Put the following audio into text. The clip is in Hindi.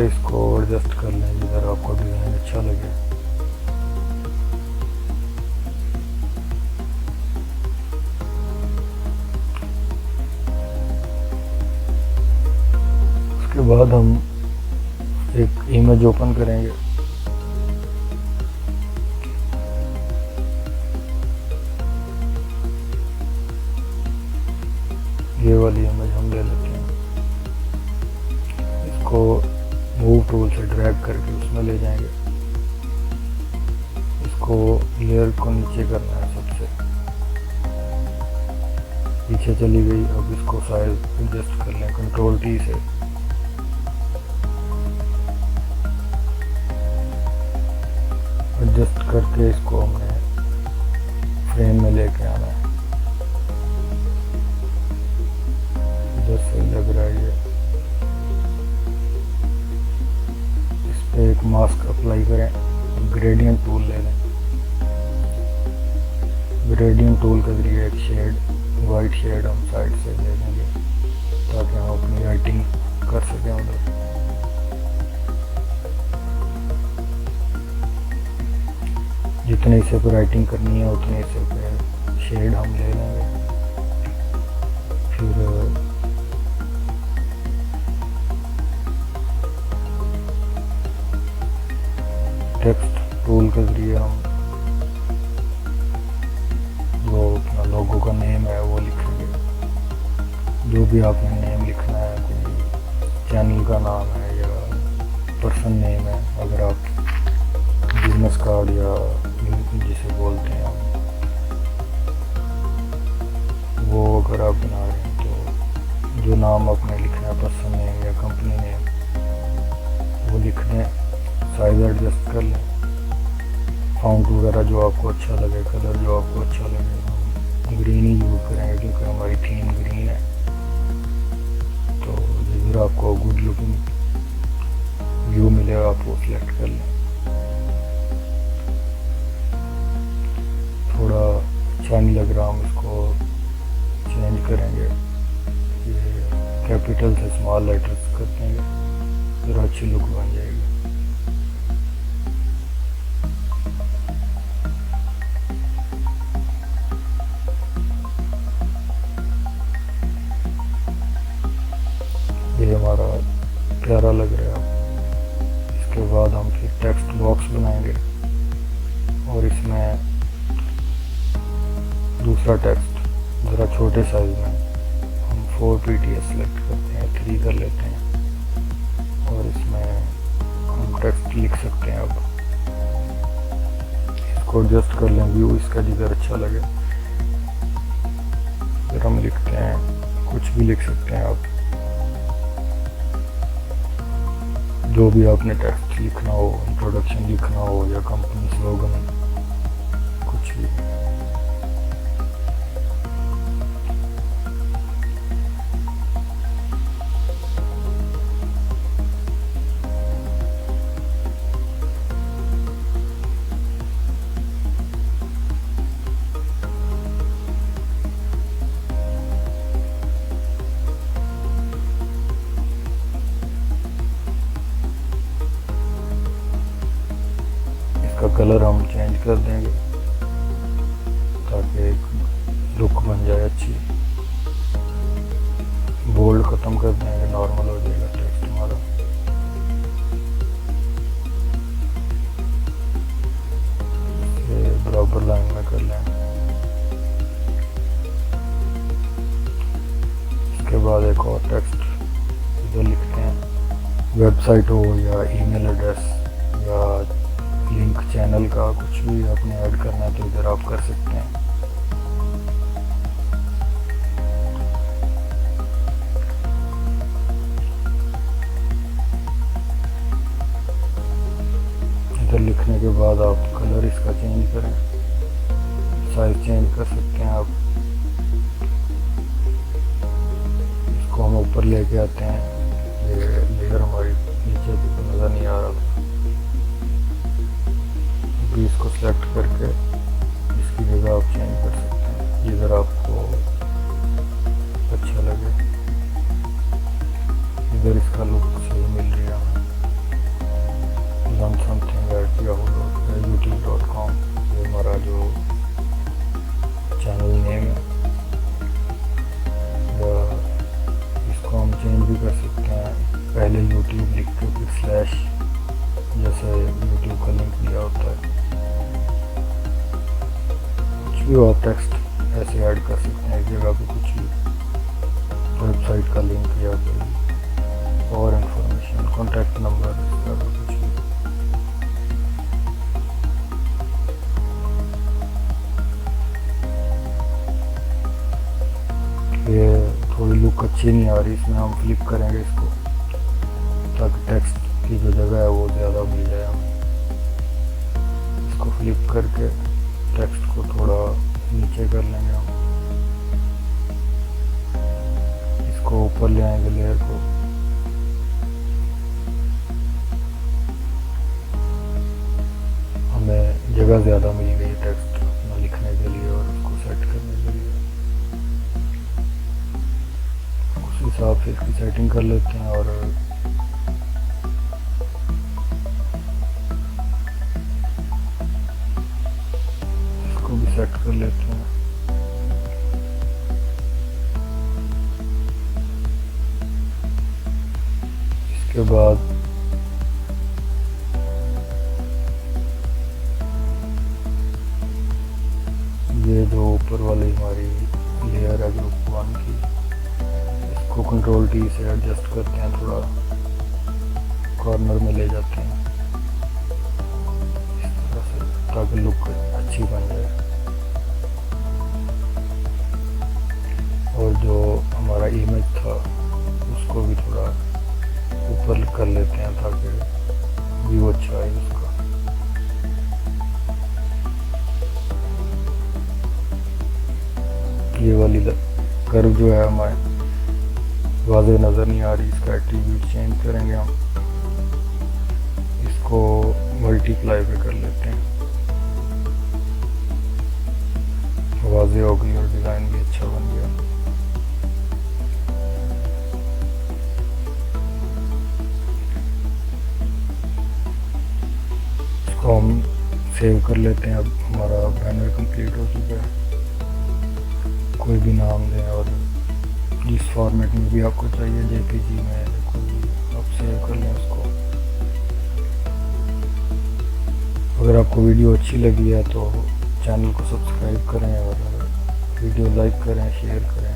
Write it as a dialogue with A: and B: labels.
A: इसको एडजस्ट कर लें जिधर आपको डिज़ाइन अच्छा लगे। उसके बाद हम एक इमेज ओपन करेंगे। ये वाली इमेज हम ले लेते हैं। इसको मूव टूल से ड्रैग करके उसमें ले जाएंगे। इसको लेयर को नीचे करना है, सबसे पीछे चली गई। अब इसको साइज एडजस्ट कर लें कंट्रोल टी से। एडजस्ट करके इसको हमने फ्रेम में लेके आना है। जैसे लग रहा है ये, इस पे एक मास्क अप्लाई करें। ग्रेडियंट टूल ले लें। ग्रेडियंट टूल के जरिए एक शेड, वाइट शेड हम साइड से ले लेंगे ताकि हम अपनी राइटिंग कर सकें उधर। जितने हिस्से पर राइटिंग करनी है उतने हिस्से पे शेड हम ले लेंगे। फिर टेक्स्ट टूल के जरिए हम जो अपना लोगो का नेम है वो लिखेंगे। जो भी आपने नेम लिखना है, कोई चैनल का नाम है या पर्सन नेम है, अगर आप बिजनेस कार्ड या जिसे बोलते हैं हम, वो अगर आप बना रहे हैं तो जो नाम आपने लिखना है, पर्सन नेम या कंपनी नेम, वो लिख दें। साइज एडजस्ट कर लें। फाउंट वगैरह जो आपको अच्छा लगे, कलर जो आपको अच्छा लगे, हम ग्रीन ही यूज़ करेंगे क्योंकि हमारी थीम ग्रीन है। तो जिधर आपको गुड लुकिंग व्यू मिलेगा आप वो सिलेक्ट कर लें। थोड़ा अच्छा नहीं लग रहा, हम इसको चेंज करेंगे। ये कैपिटल से स्मॉल लेटर्स कर देंगे, फिर अच्छी लुक बन जाएगी। ये हमारा प्यारा लग रहा है। इसके बाद हम फिर टेक्स्ट बॉक्स बनाएंगे और इसमें दूसरा टेक्स्ट ज़रा छोटे साइज में हम 4 pts सेलेक्ट करते हैं, 3 कर लेते हैं और इसमें हम टेक्स्ट लिख सकते हैं। अब इसको एडजस्ट कर लें, व्यू इसका जिधर अच्छा लगे। फिर हम लिखते हैं, कुछ भी लिख सकते हैं आप, जो भी आपने टेक्स्ट लिखना हो, इंट्रोडक्शन लिखना हो या कंपनी स्लोगन, कुछ भी। इसका कलर हम चेंज कर देंगे ताकि एक लुक बन जाए अच्छी। बोल्ड ख़त्म कर देंगे, नॉर्मल हो जाएगा टेक्स्ट हमारा। इसे बराबर लाइन में कर लें। इसके बाद एक और टेक्स्ट इधर लिखते हैं। वेबसाइट हो या ईमेल एड्रेस या लिंक चैनल का, कुछ भी आपने ऐड करना है तो इधर आप कर सकते हैं। इधर लिखने के बाद आप कलर इसका चेंज करें, साइज चेंज कर सकते हैं आप। इसको हम ऊपर लेके आते हैं। ये लेयर हमारी नीचे तो नज़र नहीं आ रहा था, इसको सेलेक्ट करके इसकी जगह आप चेंज कर सकते हैं जिधर आपको अच्छा लगे। इधर इसका लुक सही मिल रहा है। लिख के फिर स्लैश जैसे यूट्यूब का लिंक दिया होता है, कुछ भी आप टेक्स्ट ऐसे ऐड कर सकते हैं एक जगह पे, कुछ भी वेबसाइट का लिंक या कोई और इंफॉर्मेशन, कॉन्टैक्ट नंबर, कुछ भी। ये थोड़ी लुक अच्छी नहीं आ रही, इसमें हम फ्लिप करेंगे इसको ताकि टेक्स्ट की जो जगह है वो ज़्यादा मिल जाए हमें। इसको फ्लिप करके टेक्स्ट को थोड़ा नीचे कर लेंगे हम, इसको ऊपर ले आएंगे लेयर को, हमें जगह ज़्यादा मिल गई टेक्स्ट अपना लिखने के लिए और उसको सेट करने के लिए। उस हिसाब से इसकी सेटिंग कर लेते हैं और इसको भी सेट कर लेते हैं। इसके बाद ये जो ऊपर वाली हमारी लेयर है ग्रुप 1 की, इसको कंट्रोल टी से एडजस्ट करते हैं, थोड़ा कॉर्नर में ले जाते हैं इस तरह से ताकि लुक अच्छी बन जाए। और जो हमारा इमेज था उसको भी थोड़ा ऊपर कर लेते हैं ताकि व्यू अच्छा आए उसका। ये वाली कर्व जो है हमारे वाज़ेह नज़र नहीं आ रही, इसका एट्रीब्यूट चेंज करेंगे हम, इसको मल्टीप्लाई पे कर लेते हैं, वाज़ेह हो गई और डिज़ाइन भी अच्छा बन गया। इसको हम सेव कर लेते हैं। अब हमारा बैनर कंप्लीट हो चुका है। कोई भी नाम दें और जिस फॉर्मेट में भी आपको चाहिए, जेपीजी में कोई भी आप सेव कर लें उसको। अगर आपको वीडियो अच्छी लगी है तो चैनल को सब्सक्राइब करें और वीडियो लाइक करें, शेयर करें।